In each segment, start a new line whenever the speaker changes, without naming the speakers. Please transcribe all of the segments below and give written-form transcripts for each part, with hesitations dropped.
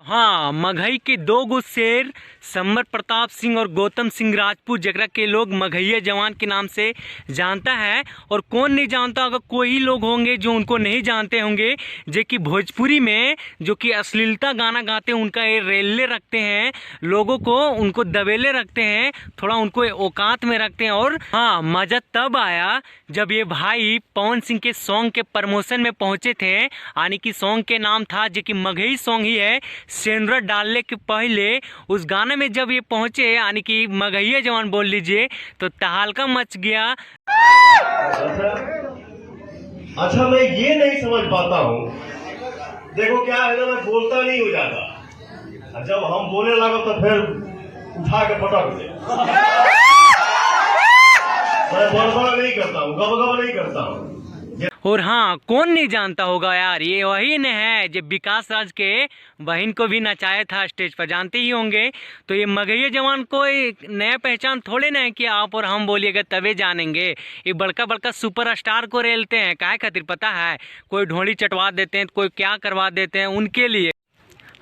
हाँ, मगही के दो गो शेर समर प्रताप सिंह और गौतम सिंह राजपूत, जगरा के लोग मगहिया जवान के नाम से जानता है। और कौन नहीं जानता होगा, कोई ही लोग होंगे जो उनको नहीं जानते होंगे, जो कि भोजपुरी में जो कि अश्लीलता गाना गाते हैं, उनका ये रेले रखते हैं, लोगों को उनको दबेले रखते हैं, थोड़ा उनको औकात में रखते हैं। और हाँ, मजा तब आया जब ये भाई पवन सिंह के सॉन्ग के प्रमोशन में पहुंचे थे, यानी कि सॉन्ग के नाम था जो कि मगही सॉन्ग ही है। सेंडर डालने के पहले उस गाने में जब ये पहुंचे, यानी कि मगहिया जवान बोल लीजिए, तो तहलका मच गया।
अच्छा, मैं ये नहीं समझ पाता हूँ, देखो क्या है ना, मैं बोलता नहीं हो जाता, जब हम बोलने लगो तो फिर उठा के पटक दे। मैं बड़बड़ा नहीं करता हूँ, गबगब नहीं करता हूँ।
और हाँ, कौन नहीं जानता होगा यार, ये वही न है जो विकास राज के बहन को भी नचाया था स्टेज पर, जानते ही होंगे। तो ये मगहिया जवान कोई नया पहचान थोड़े ना है कि आप और हम बोलिएगा तभी जानेंगे। ये बड़का बड़का सुपर स्टार को रेलते हैं, काहे खातिर पता है? कोई ढोली चटवा देते हैं, कोई क्या करवा देते हैं उनके लिए।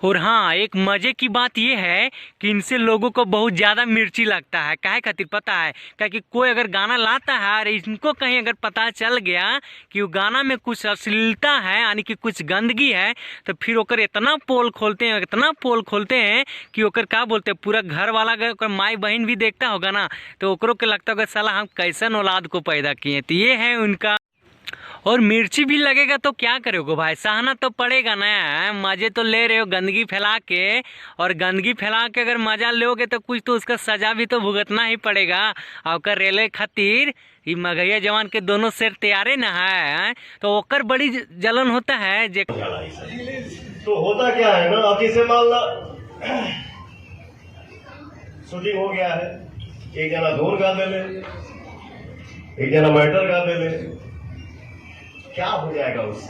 और हाँ, एक मजे की बात यह है कि इनसे लोगों को बहुत ज़्यादा मिर्ची लगता है, काहे खातिर पता है? क्योंकि कोई अगर गाना लाता है और इनको कहीं अगर पता चल गया कि वो गाना में कुछ अश्लीलता है, यानी कि कुछ गंदगी है, तो फिर ओकर इतना पोल खोलते हैं, इतना पोल खोलते हैं कि ओकर क्या बोलते हैं, पूरा घर वाला अगर माई बहन भी देखता होगा ना, तो ओकरों के लगता होगा साला हम कैसन औलाद को पैदा किए। तो ये है उनका। और मिर्ची भी लगेगा तो क्या करोगे भाई, सहना तो पड़ेगा ना। मजे तो ले रहे हो गंदगी फैला के, और गंदगी फैला के अगर मजा लोगे तो कुछ तो उसका सजा भी तो भुगतना ही पड़ेगा। और रेले खातिर ये मगहिया जवान के दोनों शेर तैयारे ना है, तो ओकर बड़ी जलन होता है।
तो होता क्या है ना, अब जैसे मान ला शूटिंग हो गया है, एक जना धोन गा दे ले, एक जना मैटर गा दे ले, क्या हो जाएगा उससे?